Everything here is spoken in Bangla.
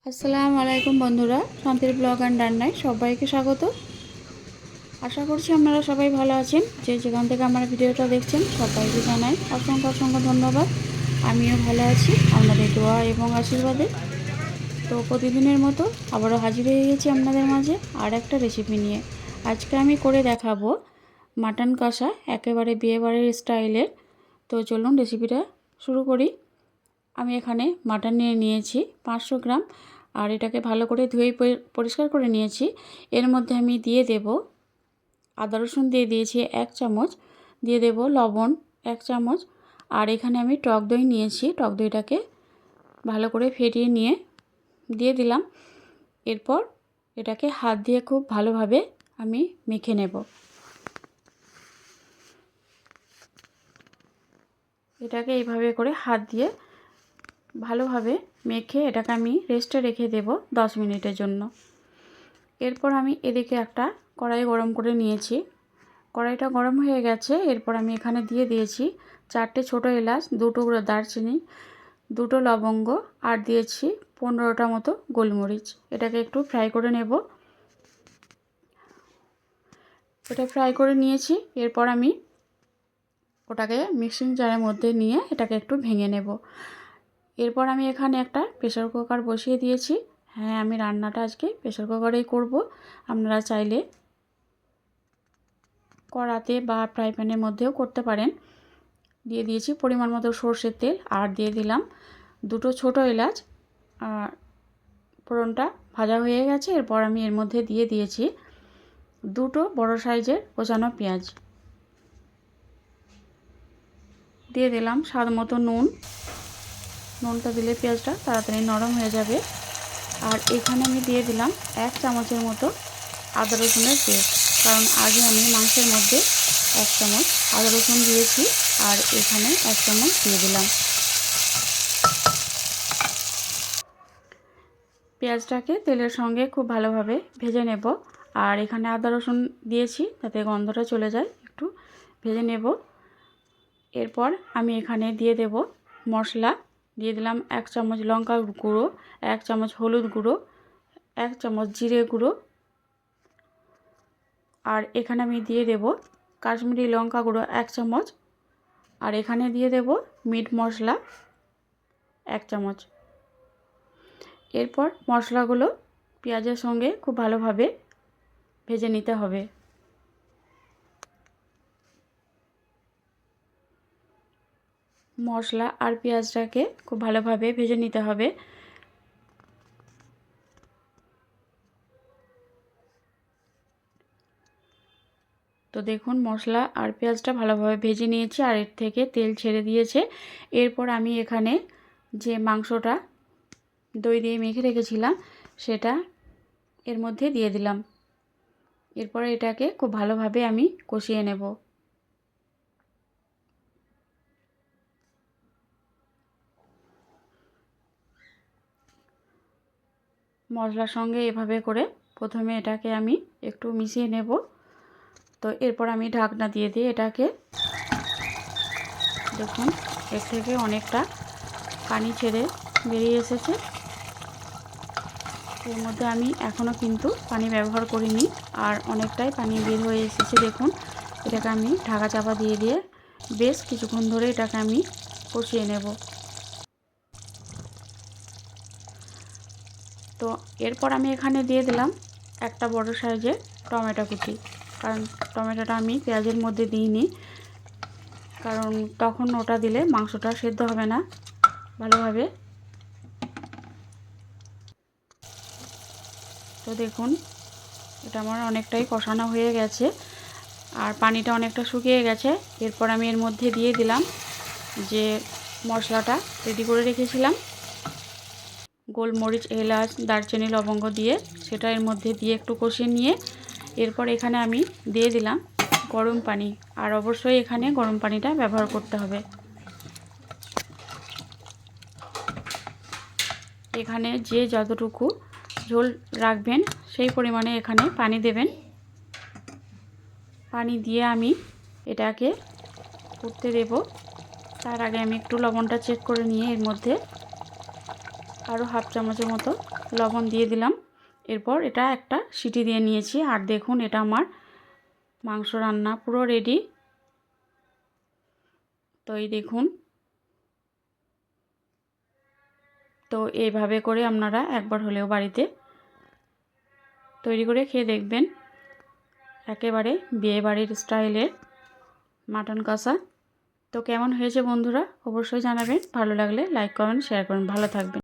আসসালামু আলাইকুম বন্ধুরা, শান্তির ব্লগ অ্যান্ড রান্নায় সবাইকে স্বাগত। আশা করছি আপনারা সবাই ভালো আছেন। যে যেখান থেকে আমার ভিডিওটা দেখছেন সবাইকে জানাই অসংখ্য অসংখ্য ধন্যবাদ। আমিও ভালো আছি আপনাদের দোয়া এবং আশীর্বাদে। তো প্রতিদিনের মতো আবারও হাজির হয়ে গেছি আপনাদের মাঝে আর একটা রেসিপি নিয়ে। আজকে আমি করে দেখাবো মাটন কষা, একেবারে বিয়েবাড়ির স্টাইলের। তো চলুন রেসিপিটা শুরু করি। আমি এখানে মাটন নিয়েছি 500 গ্রাম, আর এটাকে ভালো করে ধুয়ে পরিষ্কার করে নিয়েছি। এর মধ্যে আমি দিয়ে দেব আদা রসুন, দিয়ে দিয়েছি 1 চামচ, দিয়ে দেব লবণ 1 চামচ, আর এখানে আমি টক দই নিয়েছি। টক দইটাকে ভালো করে ফেটিয়ে নিয়ে দিয়ে দিলাম। এরপর এটাকে হাত দিয়ে খুব ভালোভাবে আমি মেখে নেব। এটাকে এইভাবে করে হাত দিয়ে ভালোভাবে মেখে এটাকে আমি রেস্টে রেখে দেব 10 মিনিটের জন্য। এরপর আমি এদিকে একটা কড়াই গরম করে নিয়েছি। কড়াইটা গরম হয়ে গেছে। এরপর আমি এখানে দিয়ে দিয়েছি 4টে ছোটো এলাচ, 2 টুকরো দারচিনি, 2টো লবঙ্গ, আর দিয়েছি 15টা মতো গোলমরিচ। এটাকে একটু ফ্রাই করে নেব। এটা ফ্রাই করে নিয়েছি। এরপর আমি ওটাকে মিক্সিং জারের মধ্যে নিয়ে এটাকে একটু ভেঙে নেব। এরপর আমি এখানে একটা প্রেসার কুকার বসিয়ে দিয়েছি। হ্যাঁ, আমি রান্নাটা আজকে প্রেসার কুকারেই করব। আপনারা চাইলে কড়াতে বা ফ্রাই প্যানের মধ্যেও করতে পারেন। দিয়ে দিয়েছি পরিমাণ মতো সরষের তেল, আর দিয়ে দিলাম 2টো ছোটো এলাচ। আর ফোড়নটা ভাজা হয়ে গেছে। এরপর আমি এর মধ্যে দিয়ে দিয়েছি 2টো বড় সাইজের কোচানো পেঁয়াজ। দিয়ে দিলাম স্বাদ মতো নুন। নুনটা দিলে পেঁয়াজটা তাড়াতাড়ি নরম হয়ে যাবে। আর এখানে আমি দিয়ে দিলাম 1 চামচের মতো আদা রসুনের পেস্ট, কারণ আগে আমি মাংসের মধ্যে 1 চামচ আদা রসুন দিয়েছি, আর এখানে 1 চামচ দিয়ে দিলাম। পেঁয়াজটাকে তেলের সঙ্গে খুব ভালোভাবে ভেজে নেব। আর এখানে আদা রসুন দিয়েছি যাতে গন্ধটা চলে যায়, একটু ভেজে নেব। এরপর আমি এখানে দিয়ে দেব মশলা। দিয়ে দিলাম 1 চামচ লঙ্কা গুঁড়ো, 1 চামচ হলুদ গুঁড়ো, 1 চামচ জিরে গুঁড়ো, আর এখানে আমি দিয়ে দেব কাশ্মীরি লঙ্কা গুঁড়ো 1 চামচ, আর এখানে দিয়ে দেব মিট মশলা 1 চামচ। এরপর মশলাগুলো পেঁয়াজের সঙ্গে খুব ভালোভাবে ভেজে নিতে হবে। মশলা আর পেঁয়াজটাকে খুব ভালোভাবে ভেজে নিতে হবে। তো দেখুন, মশলা আর পেঁয়াজটা ভালোভাবে ভেজে নিয়েছি, আর এর থেকে তেল ছেড়ে দিয়েছে। এরপর আমি এখানে যে মাংসটা দই দিয়ে মেখে রেখেছিলাম সেটা এর মধ্যে দিয়ে দিলাম। এরপরে এটাকে খুব ভালোভাবে আমি কষিয়ে নেব। মশলার সঙ্গে এভাবে করে প্রথমে এটাকে আমি একটু মিশিয়ে নেব। তো এরপর আমি ঢাকনা দিয়ে দিয়ে এটাকে, দেখুন এর থেকে অনেকটা পানি ছেড়ে বেরিয়ে এসেছে। এর মধ্যে আমি এখনও কিন্তু পানি ব্যবহার করিনি, আর অনেকটাই পানি বের হয়ে এসেছে। দেখুন, এটাকে আমি ঢাকা চাপা দিয়ে দিয়ে বেশ কিছুক্ষণ ধরে এটাকে আমি কষিয়ে নেব। তো এরপর আমি এখানে দিয়ে দিলাম একটা বড় সাইজের টমেটো কুচি, কারণ টমেটোটা আমি পেঁয়াজের মধ্যে দিইনি, কারণ তখন ওটা দিলে মাংসটা সেদ্ধ হবে না ভালোভাবে। তো দেখুন, এটা আমার অনেকটাই কষানো হয়ে গেছে, আর পানিটা অনেকটা শুকিয়ে গেছে। এরপর আমি এর মধ্যে দিয়ে দিলাম যে মশলাটা রেডি করে রেখেছিলাম, গোলমরিচ, এলাচ, দারচিনি, লবঙ্গ দিয়ে, সেটা এর মধ্যে দিয়ে একটু কষিয়ে নিয়ে এরপর এখানে আমি দিয়ে দিলাম গরম পানি। আর অবশ্যই এখানে গরম পানিটা ব্যবহার করতে হবে। এখানে যে যতটুকু ঝোল রাখবেন সেই পরিমাণে এখানে পানি দেবেন। পানি দিয়ে আমি এটাকে ফুটতে দেব। তার আগে আমি একটু লবণটা চেক করে নিয়ে এর মধ্যে আরও হাফ চামচের মতো লবণ দিয়ে দিলাম। এরপর এটা একটা সিটি দিয়ে নিয়েছি। আর দেখুন এটা আমার মাংস রান্না পুরো রেডি। তো এই দেখুন, তো এইভাবে করে আপনারা একবার হলেও বাড়িতে তৈরি করে খেয়ে দেখবেন। একেবারে বিয়েবাড়ির স্টাইলের মাটন কষা। তো কেমন হয়েছে বন্ধুরা অবশ্যই জানাবেন। ভালো লাগলে লাইক কমেন্ট শেয়ার করুন। ভালো থাকবেন।